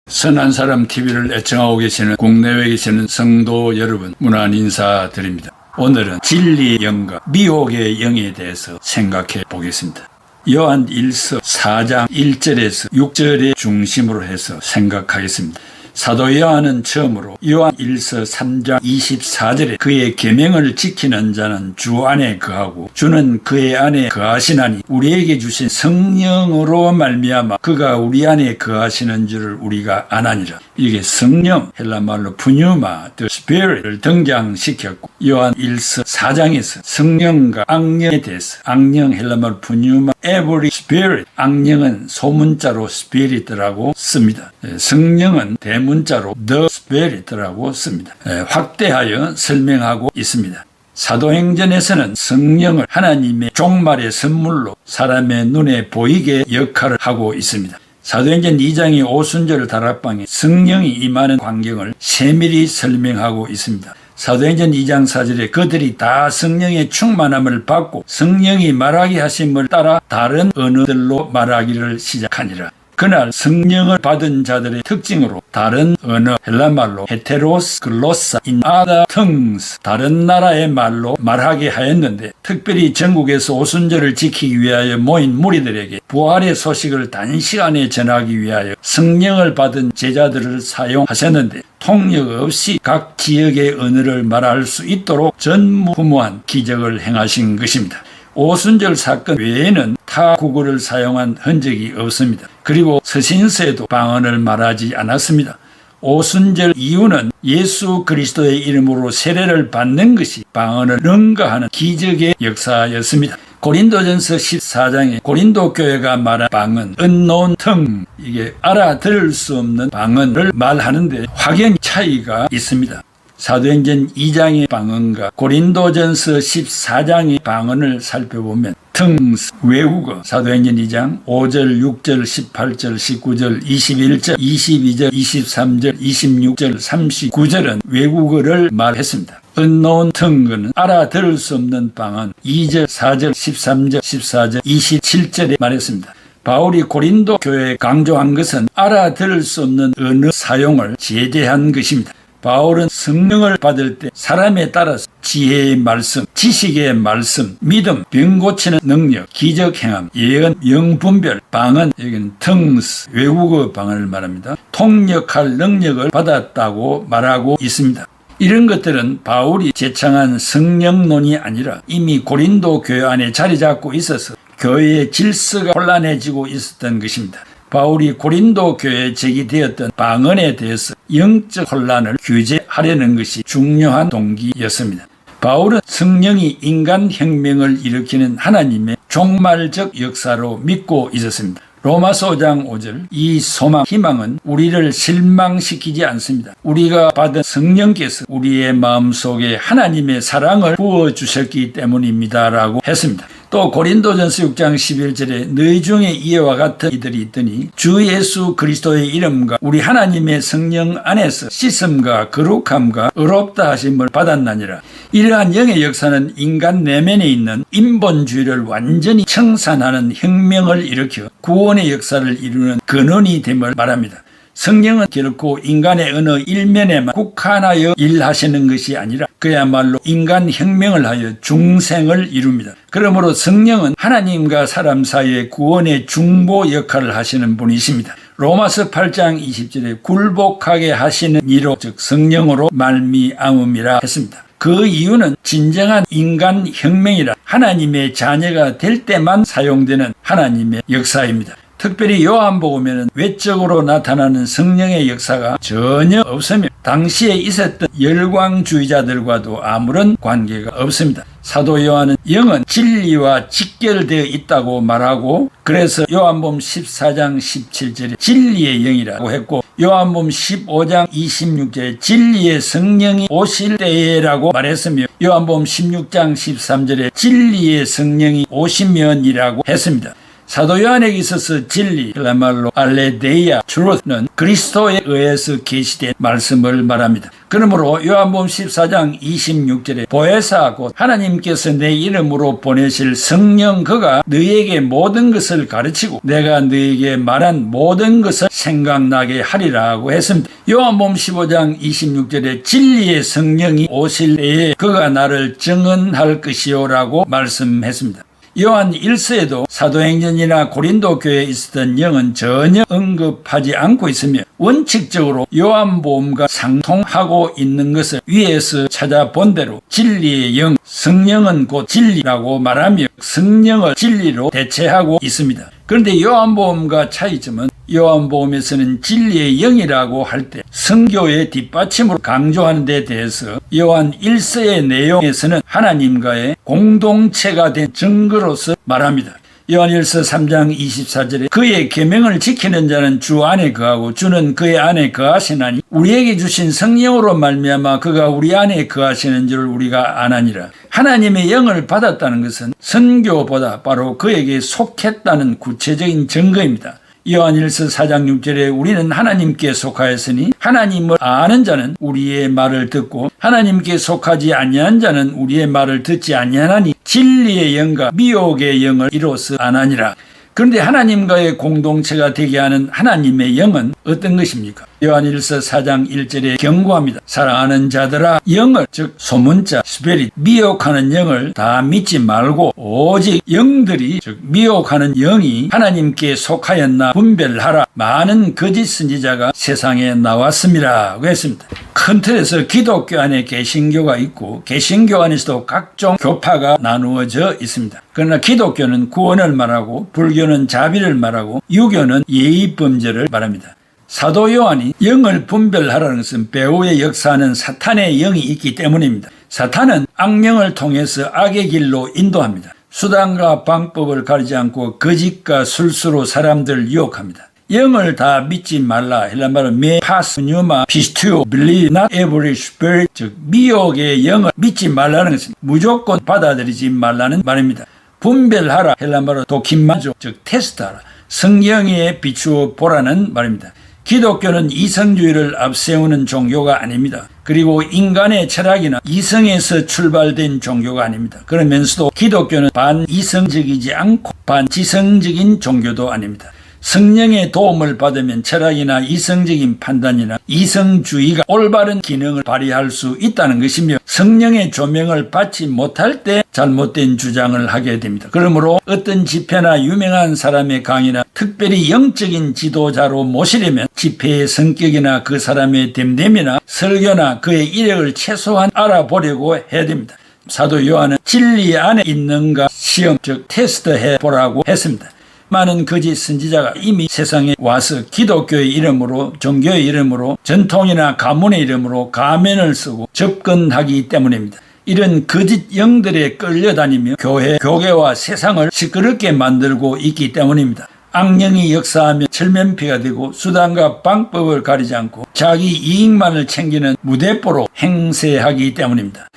선한 사람 TV를 애청하고 계시는 국내외에 계시는 성도 여러분, 문안 인사드립니다. 오늘은 진리의 영과 미혹의 영에 대해서 생각해 보겠습니다. 요한 1서 4장 1절에서 6절의 중심으로 해서 생각하겠습니다. 사도 요한은 처음으로 요한 1서 3장 24절에 그의 계명을 지키는 자는 주 안에 거하고 주는 그의 안에 거하시나니 우리에게 주신 성령으로 말미암아 그가 우리 안에 거하시는 줄을 우리가 아나니라. 이게 성령, 헬라말로 푸뉴마, the spirit을 등장시켰고 요한 1서 4장에서 성령과 악령에 대해서 악령 헬라말로 푸뉴마, every spirit, 악령은 소문자로 spirit라고 씁니다. 성령은 대문자로 the spirit라고 씁니다. 확대하여 설명하고 있습니다. 사도행전에서는 성령을 하나님의 종말의 선물로 사람의 눈에 보이게 역할을 하고 있습니다. 사도행전 2장의 오순절 다락방에 성령이 임하는 광경을 세밀히 설명하고 있습니다. 사도행전 2장 4절에 그들이 다 성령의 충만함을 받고 성령이 말하게 하심을 따라 다른 언어들로 말하기를 시작하니라. 그날 성령을 받은 자들의 특징으로 다른 언어, 헬라말로 헤테로스 글로사 in other tongues, 다른 나라의 말로 말하게 하였는데, 특별히 전국에서 오순절을 지키기 위하여 모인 무리들에게 부활의 소식을 단시간에 전하기 위하여 성령을 받은 제자들을 사용하셨는데, 통역 없이 각 지역의 언어를 말할 수 있도록 전무후무한 기적을 행하신 것입니다. 오순절 사건 외에는 타 국어를 사용한 흔적이 없습니다. 그리고 서신서에도 방언을 말하지 않았습니다. 오순절 이유는 예수 그리스도의 이름으로 세례를 받는 것이 방언을 능가하는 기적의 역사였습니다. 고린도전서 14장에 고린도 교회가 말한 방언, unknown tongue, 이게 알아들을 수 없는 방언을 말하는데 확연 차이가 있습니다. 사도행전 2장의 방언과 고린도전서 14장의 방언을 살펴보면 tongues, 외국어, 사도행전 2장 5절, 6절, 18절, 19절, 21절, 22절, 23절, 26절, 39절은 외국어를 말했습니다. unknown tongue는 알아들을 수 없는 방언 2절, 4절, 13절, 14절, 27절에 말했습니다. 바울이 고린도 교회에 강조한 것은 알아들을 수 없는 언어 사용을 제재한 것입니다. 바울은 성령을 받을 때 사람에 따라서 지혜의 말씀, 지식의 말씀, 믿음, 병 고치는 능력, 기적 행함, 예언, 영분별, 방언, 여기는 tongues, 외국어 방언을 말합니다. 통역할 능력을 받았다고 말하고 있습니다. 이런 것들은 바울이 제창한 성령론이 아니라 이미 고린도 교회 안에 자리 잡고 있어서 교회의 질서가 혼란해지고 있었던 것입니다. 바울이 고린도 교회에 제기되었던 방언에 대해서 영적 혼란을 규제하려는 것이 중요한 동기였습니다. 바울은 성령이 인간 혁명을 일으키는 하나님의 종말적 역사로 믿고 있었습니다. 로마서 5장 5절, 이 소망, 희망은 우리를 실망시키지 않습니다. 우리가 받은 성령께서 우리의 마음속에 하나님의 사랑을 부어주셨기 때문입니다 라고 했습니다. 또 고린도전서 6장 11절에 너희 중에 이와 같은 이들이 있더니 주 예수 그리스도의 이름과 우리 하나님의 성령 안에서 씻음과 거룩함과 의롭다 하심을 받았나니라. 이러한 영의 역사는 인간 내면에 있는 인본주의를 완전히 청산하는 혁명을 일으켜 구원의 역사를 이루는 근원이 됨을 말합니다. 성령은 결코 인간의 어느 일면에만 국한하여 일하시는 것이 아니라 그야말로 인간 혁명을 하여 중생을 이룹니다. 그러므로 성령은 하나님과 사람 사이의 구원의 중보 역할을 하시는 분이십니다. 로마서 8장 20절에 굴복하게 하시는 이로 즉 성령으로 말미암음이라 했습니다. 그 이유는 진정한 인간 혁명이라 하나님의 자녀가 될 때만 사용되는 하나님의 역사입니다. 특별히 요한복음에는 외적으로 나타나는 성령의 역사가 전혀 없으며 당시에 있었던 열광주의자들과도 아무런 관계가 없습니다. 사도 요한은 영은 진리와 직결되어 있다고 말하고, 그래서 요한복음 14장 17절에 진리의 영이라고 했고, 요한복음 15장 26절에 진리의 성령이 오실 때에라고 말했으며, 요한복음 16장 13절에 진리의 성령이 오시면이라고 했습니다. 사도 요한에게 있어서 진리, 그야말로 알레데이아, truth는 그리스도에 의해서 계시된 말씀을 말합니다. 그러므로 요한복음 14장 26절에 보혜사 곧 하나님께서 내 이름으로 보내실 성령 그가 너희에게 모든 것을 가르치고 내가 너희에게 말한 모든 것을 생각나게 하리라고 했습니다. 요한복음 15장 26절에 진리의 성령이 오실 때에 그가 나를 증언할 것이요라고 말씀했습니다. 요한 1서에도 사도행전이나 고린도 교회에 있었던 영은 전혀 언급하지 않고 있으며 원칙적으로 요한복음과 상통하고 있는 것을 위에서 찾아본 대로 진리의 영, 성령은 곧 진리라고 말하며 성령을 진리로 대체하고 있습니다. 그런데 요한복음과 차이점은 요한복음에서는 진리의 영이라고 할 때 성교의 뒷받침으로 강조하는 데 대해서 요한 1서의 내용에서는 하나님과의 공동체가 된 증거로서 말합니다. 요한일서 3장 24절에 그의 계명을 지키는 자는 주 안에 거하고 주는 그의 안에 거하시나니 우리에게 주신 성령으로 말미암아 그가 우리 안에 거하시는 줄 우리가 아나니라. 하나님의 영을 받았다는 것은 선교보다 바로 그에게 속했다는 구체적인 증거입니다. 요한일서 4장 6절에 우리는 하나님께 속하였으니 하나님을 아는 자는 우리의 말을 듣고 하나님께 속하지 아니한 자는 우리의 말을 듣지 아니하나니 진리의 영과 미혹의 영을 이로써 아나니라. 그런데 하나님과의 공동체가 되게 하는 하나님의 영은 어떤 것입니까? 요한일서 4장 1절에 경고합니다. 사랑하는 자들아 영을 즉 소문자 스피릿 미혹하는 영을 다 믿지 말고 오직 영들이 즉 미혹하는 영이 하나님께 속하였나 분별하라. 많은 거짓 선지자가 세상에 나왔습니다. 그랬습니다. 큰 틀에서 기독교 안에 개신교가 있고 개신교 안에서도 각종 교파가 나누어져 있습니다. 그러나 기독교는 구원을 말하고 불교는 자비를 말하고 유교는 예의범죄를 말합니다. 사도 요한이 영을 분별하라는 것은 배후에 역사하는 사탄의 영이 있기 때문입니다. 사탄은 악령을 통해서 악의 길로 인도합니다. 수단과 방법을 가리지 않고 거짓과 술수로 사람들을 유혹합니다. 영을 다 믿지 말라. 헬라말로 메 파스 뉴마 피스투 빌리 not every spirit 즉 미혹의 영을 믿지 말라는 것은 무조건 받아들이지 말라는 말입니다. 분별하라. 헬라말로 도킴마조 즉 테스트하라. 성령에 비추어 보라는 말입니다. 기독교는 이성주의를 앞세우는 종교가 아닙니다. 그리고 인간의 철학이나 이성에서 출발된 종교가 아닙니다. 그러면서도 기독교는 반이성적이지 않고 반지성적인 종교도 아닙니다. 성령의 도움을 받으면 철학이나 이성적인 판단이나 이성주의가 올바른 기능을 발휘할 수 있다는 것이며 성령의 조명을 받지 못할 때 잘못된 주장을 하게 됩니다. 그러므로 어떤 집회나 유명한 사람의 강의나 특별히 영적인 지도자로 모시려면 집회의 성격이나 그 사람의 됨됨이나 설교나 그의 이력을 최소한 알아보려고 해야 됩니다. 사도 요한은 진리 안에 있는가 시험 즉 테스트해 보라고 했습니다. 많은 거짓 선지자가 이미 세상에 와서 기독교의 이름으로 종교의 이름으로 전통이나 가문의 이름으로 가면을 쓰고 접근하기 때문입니다. 이런 거짓 영들에 끌려다니며 교계와 세상을 시끄럽게 만들고 있기 때문입니다. 악령이 역사하며 철면피가 되고 수단과 방법을 가리지 않고 자기 이익만을 챙기는 무대뽀로 행세하기 때문입니다.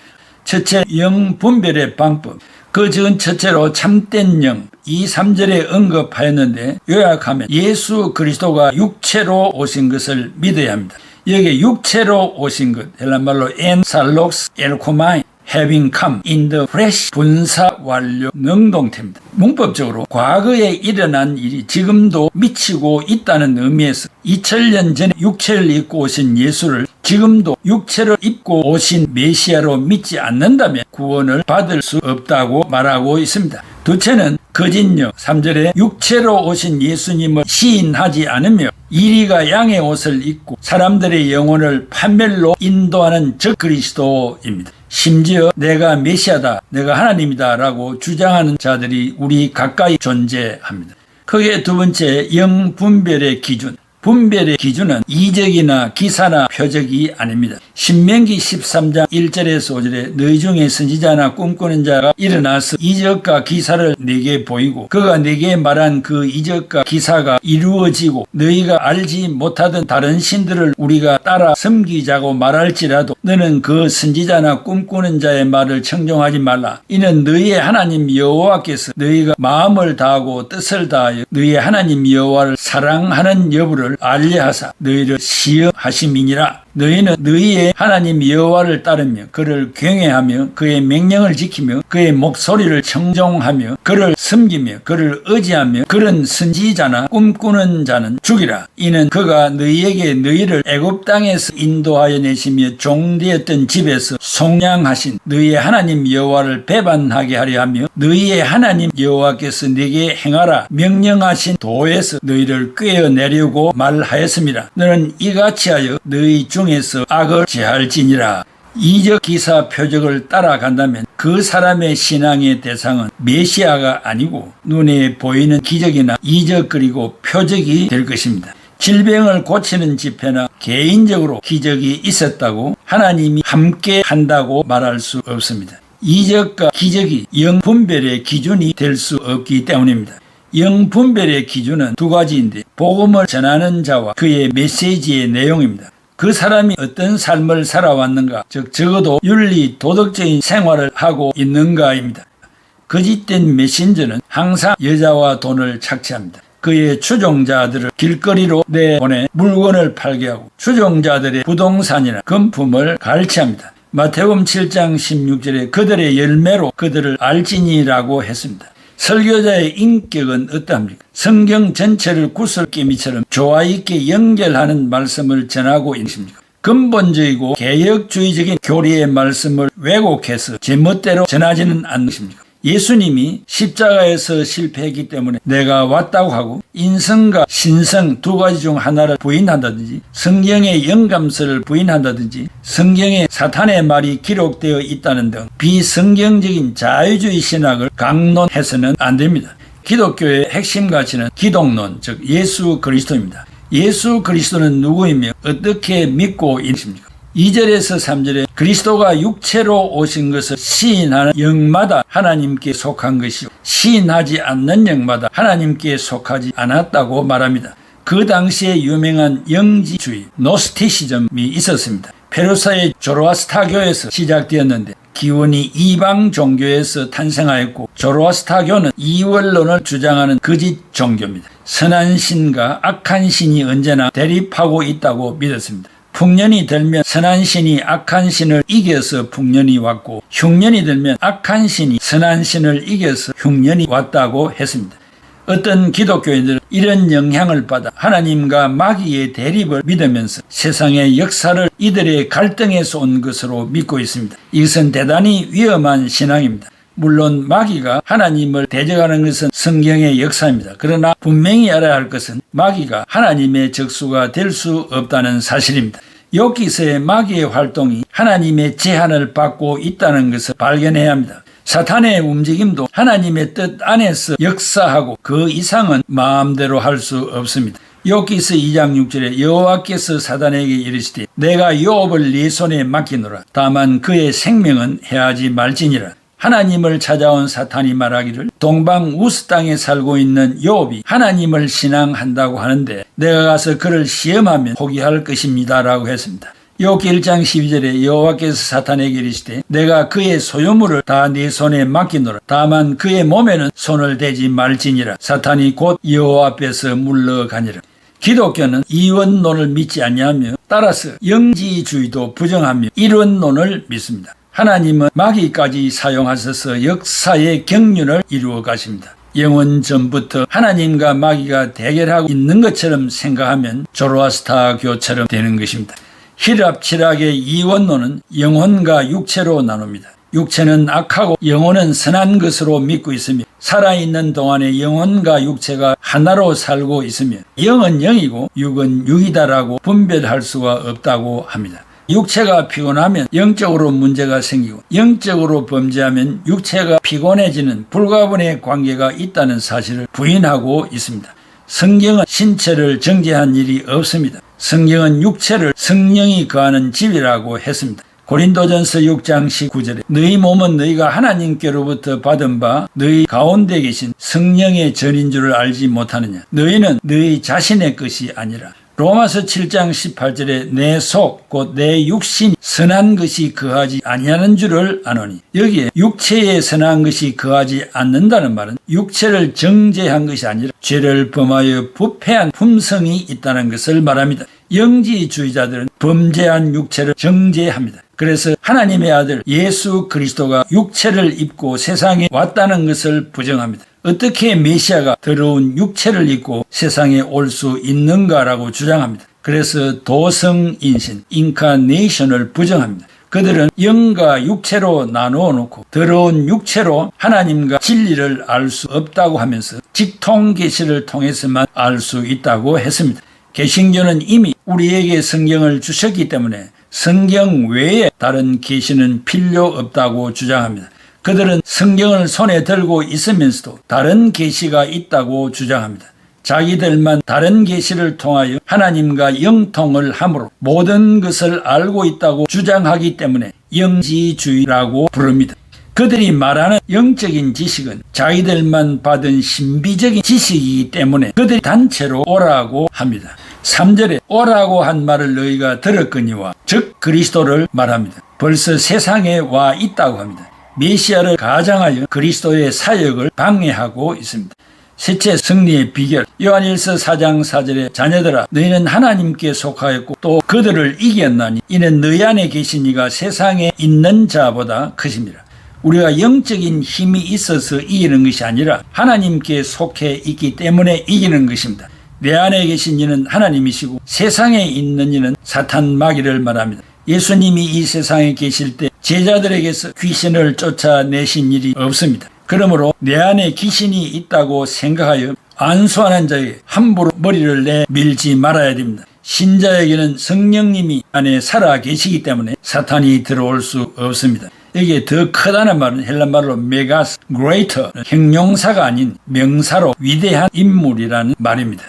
첫째, 영 분별의 방법. 그 전 첫째로 참된 영 2, 3절에 언급하였는데 요약하면 예수 그리스도가 육체로 오신 것을 믿어야 합니다. 여기에 육체로 오신 것 헬라말로 en 살록스 엘코마인 having come in the flesh 분사 완료 능동태입니다. 문법적으로 과거에 일어난 일이 지금도 미치고 있다는 의미에서 2000년 전에 육체를 입고 오신 예수를 지금도 육체를 입고 오신 메시아로 믿지 않는다면 구원을 받을 수 없다고 말하고 있습니다. 둘째는 거짓령 3절에 육체로 오신 예수님을 시인하지 않으며 이리가 양의 옷을 입고 사람들의 영혼을 판멸로 인도하는 적그리스도입니다. 심지어 내가 메시아다, 내가 하나님이다 라고 주장하는 자들이 우리 가까이 존재합니다. 크게 두 번째, 영 분별의 기준. 분별의 기준은 이적이나 기사나 표적이 아닙니다. 신명기 13장 1절에서 5절에 너희 중에 선지자나 꿈꾸는 자가 일어나서 이적과 기사를 네게 보이고 그가 네게 말한 그 이적과 기사가 이루어지고 너희가 알지 못하던 다른 신들을 우리가 따라 섬기자고 말할지라도 너는 그 선지자나 꿈꾸는 자의 말을 청종하지 말라. 이는 너희의 하나님 여호와께서 너희가 마음을 다하고 뜻을 다하여 너희의 하나님 여호와를 사랑하는 여부를 이를 알리하사 너희를 시험하심이니라. 너희는 너희의 하나님 여호와를 따르며 그를 경외하며 그의 명령을 지키며 그의 목소리를 청종하며 그를 섬기며 그를 의지하며 그런 선지자나 꿈꾸는 자는 죽이라. 이는 그가 너희에게 너희를 애굽 땅에서 인도하여 내시며 종되었던 집에서 속량하신 너희의 하나님 여호와를 배반하게 하려 하며 너희의 하나님 여호와께서 네게 행하라 명령하신 도에서 너희를 꿰어내려고 말하였습니다. 너는 이같이 하여 너희 중에서 악을 제할지니라. 이적 기사 표적을 따라간다면 그 사람의 신앙의 대상은 메시아가 아니고 눈에 보이는 기적이나 이적 그리고 표적이 될 것입니다. 질병을 고치는 집회나 개인적으로 기적이 있었다고 하나님이 함께 한다고 말할 수 없습니다. 이적과 기적이 영분별의 기준이 될 수 없기 때문입니다. 영분별의 기준은 두 가지인데 복음을 전하는 자와 그의 메시지의 내용입니다. 그 사람이 어떤 삶을 살아왔는가, 즉 적어도 윤리 도덕적인 생활을 하고 있는가입니다. 거짓된 메신저는 항상 여자와 돈을 착취합니다. 그의 추종자들을 길거리로 내보내 물건을 팔게 하고 추종자들의 부동산이나 금품을 갈취합니다. 마태복음 7장 16절에 그들의 열매로 그들을 알지니라고 했습니다. 설교자의 인격은 어떠합니까? 성경 전체를 구슬개미처럼 조화 있게 연결하는 말씀을 전하고 있습니까? 근본적이고 개혁주의적인 교리의 말씀을 왜곡해서 제멋대로 전하지는 않으십니까? 예수님이 십자가에서 실패했기 때문에 내가 왔다고 하고 인성과 신성 두 가지 중 하나를 부인한다든지 성경의 영감서를 부인한다든지 성경에 사탄의 말이 기록되어 있다는 등 비성경적인 자유주의 신학을 강론해서는 안 됩니다. 기독교의 핵심 가치는 기독론, 즉 예수 그리스도입니다. 예수 그리스도는 누구이며 어떻게 믿고 있습니까? 2절에서 3절에 그리스도가 육체로 오신 것을 시인하는 영마다 하나님께 속한 것이요 시인하지 않는 영마다 하나님께 속하지 않았다고 말합니다. 그 당시에 유명한 영지주의, 노스티시즘이 있었습니다. 페르시아의 조로아스타교에서 시작되었는데 기원이 이방 종교에서 탄생하였고 조로아스타교는 이원론을 주장하는 거짓 종교입니다. 선한 신과 악한 신이 언제나 대립하고 있다고 믿었습니다. 풍년이 들면 선한 신이 악한 신을 이겨서 풍년이 왔고 흉년이 들면 악한 신이 선한 신을 이겨서 흉년이 왔다고 했습니다. 어떤 기독교인들은 이런 영향을 받아 하나님과 마귀의 대립을 믿으면서 세상의 역사를 이들의 갈등에서 온 것으로 믿고 있습니다. 이것은 대단히 위험한 신앙입니다. 물론 마귀가 하나님을 대적하는 것은 성경의 역사입니다. 그러나 분명히 알아야 할 것은 마귀가 하나님의 적수가 될 수 없다는 사실입니다. 욥기서의 마귀의 활동이 하나님의 제한을 받고 있다는 것을 발견해야 합니다. 사탄의 움직임도 하나님의 뜻 안에서 역사하고 그 이상은 마음대로 할 수 없습니다. 욥기서 2장 6절에 여호와께서 사단에게 이르시되 내가 욥을 네 손에 맡기노라. 다만 그의 생명은 해하지 말지니라. 하나님을 찾아온 사탄이 말하기를 동방 우스 땅에 살고 있는 욥이 하나님을 신앙한다고 하는데 내가 가서 그를 시험하면 포기할 것입니다 라고 했습니다. 욥기 1장 12절에 여호와께서 사탄에게 이르시되 내가 그의 소유물을 다 네 손에 맡기노라. 다만 그의 몸에는 손을 대지 말지니라. 사탄이 곧 여호와 앞에서 물러가니라. 기독교는 이원론을 믿지 아니하며 따라서 영지주의도 부정하며 일원론을 믿습니다. 하나님은 마귀까지 사용하셔서 역사의 경륜을 이루어 가십니다. 영원 전부터 하나님과 마귀가 대결하고 있는 것처럼 생각하면 조로아스타교처럼 되는 것입니다. 히랍 칠학의 이원론은 영혼과 육체로 나눕니다. 육체는 악하고 영혼은 선한 것으로 믿고 있으며 살아있는 동안에 영혼과 육체가 하나로 살고 있으며 영은 영이고 육은 육이다라고 분별할 수가 없다고 합니다. 육체가 피곤하면 영적으로 문제가 생기고 영적으로 범죄하면 육체가 피곤해지는 불가분의 관계가 있다는 사실을 부인하고 있습니다. 성경은 신체를 정죄한 일이 없습니다. 성경은 육체를 성령이 거하는 집이라고 했습니다. 고린도전서 6장 19절에 너희 몸은 너희가 하나님께로부터 받은 바 너희 가운데 계신 성령의 전인 줄을 알지 못하느냐. 너희는 너희 자신의 것이 아니라 로마서 7장 18절에 내 속 곧 내 육신 선한 것이 거하지 아니하는 줄을 아노니, 여기에 육체에 선한 것이 거하지 않는다는 말은 육체를 정죄한 것이 아니라 죄를 범하여 부패한 품성이 있다는 것을 말합니다. 영지주의자들은 범죄한 육체를 정죄합니다. 그래서 하나님의 아들 예수 그리스도가 육체를 입고 세상에 왔다는 것을 부정합니다. 어떻게 메시아가 더러운 육체를 입고 세상에 올 수 있는가라고 주장합니다. 그래서 도성인신, 인카네이션을 부정합니다. 그들은 영과 육체로 나누어 놓고 더러운 육체로 하나님과 진리를 알 수 없다고 하면서 직통계시를 통해서만 알 수 있다고 했습니다. 개신교는 이미 우리에게 성경을 주셨기 때문에 성경 외에 다른 계시는 필요 없다고 주장합니다. 그들은 성경을 손에 들고 있으면서도 다른 계시가 있다고 주장합니다. 자기들만 다른 계시를 통하여 하나님과 영통을 함으로 모든 것을 알고 있다고 주장하기 때문에 영지주의라고 부릅니다. 그들이 말하는 영적인 지식은 자기들만 받은 신비적인 지식이기 때문에 그들이 단체로 오라고 합니다. 3절에 오라고 한 말을 너희가 들었거니와 즉 그리스도를 말합니다. 벌써 세상에 와 있다고 합니다. 메시아를 가장하여 그리스도의 사역을 방해하고 있습니다. 셋째 승리의 비결, 요한일서 4장 4절에 자녀들아 너희는 하나님께 속하였고 또 그들을 이겼나니 이는 너희 안에 계신 이가 세상에 있는 자보다 크심이라. 우리가 영적인 힘이 있어서 이기는 것이 아니라 하나님께 속해 있기 때문에 이기는 것입니다. 내 안에 계신 이는 하나님이시고 세상에 있는 이는 사탄 마귀를 말합니다. 예수님이 이 세상에 계실 때 제자들에게서 귀신을 쫓아내신 일이 없습니다. 그러므로 내 안에 귀신이 있다고 생각하여 안수하는 자에게 함부로 머리를 내밀지 말아야 됩니다. 신자에게는 성령님이 안에 살아 계시기 때문에 사탄이 들어올 수 없습니다. 여기에 더 크다는 말은 헬란말로 메가스, greater, 형용사가 아닌 명사로 위대한 인물이라는 말입니다.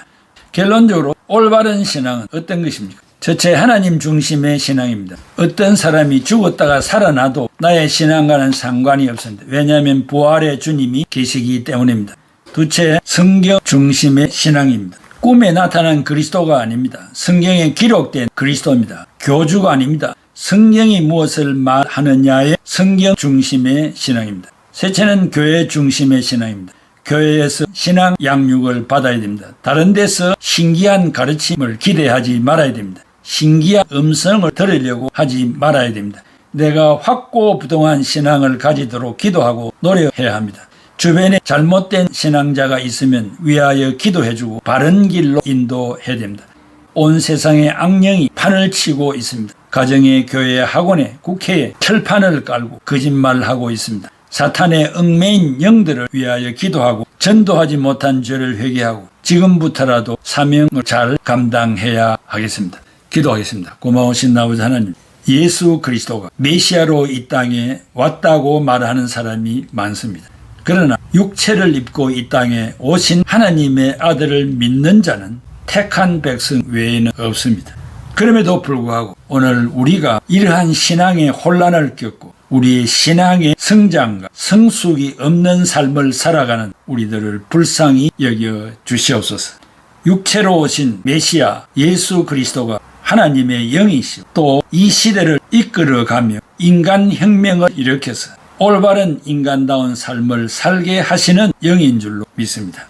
결론적으로 올바른 신앙은 어떤 것입니까? 첫째, 하나님 중심의 신앙입니다. 어떤 사람이 죽었다가 살아나도 나의 신앙과는 상관이 없습니다. 왜냐하면 부활의 주님이 계시기 때문입니다. 둘째, 성경 중심의 신앙입니다. 꿈에 나타난 그리스도가 아닙니다. 성경에 기록된 그리스도입니다. 교주가 아닙니다. 성경이 무엇을 말하느냐의 성경 중심의 신앙입니다. 셋째는 교회 중심의 신앙입니다. 교회에서 신앙 양육을 받아야 됩니다. 다른 데서 신기한 가르침을 기대하지 말아야 됩니다. 신기한 음성을 들으려고 하지 말아야 됩니다. 내가 확고부동한 신앙을 가지도록 기도하고 노력해야 합니다. 주변에 잘못된 신앙자가 있으면 위하여 기도해주고 바른 길로 인도해야 됩니다. 온 세상에 악령이 판을 치고 있습니다. 가정에, 교회에, 학원에, 국회에 철판을 깔고 거짓말하고 있습니다. 사탄의 얽매인 영들을 위하여 기도하고 전도하지 못한 죄를 회개하고 지금부터라도 사명을 잘 감당해야 하겠습니다. 기도하겠습니다. 고마우신 아버지 하나님, 예수 그리스도가 메시아로 이 땅에 왔다고 말하는 사람이 많습니다. 그러나 육체를 입고 이 땅에 오신 하나님의 아들을 믿는 자는 택한 백성 외에는 없습니다. 그럼에도 불구하고 오늘 우리가 이러한 신앙의 혼란을 겪고 우리의 신앙의 성장과 성숙이 없는 삶을 살아가는 우리들을 불쌍히 여겨 주시옵소서. 육체로 오신 메시아 예수 그리스도가 하나님의 영이시고 또 이 시대를 이끌어가며 인간혁명을 일으켜서 올바른 인간다운 삶을 살게 하시는 영인 줄로 믿습니다.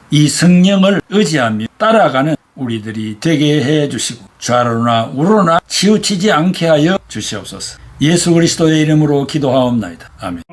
이 성령을 의지하며 따라가는 우리들이 되게 해 주시고 좌로나 우로나 치우치지 않게 하여 주시옵소서. 예수 그리스도의 이름으로 기도하옵나이다. 아멘.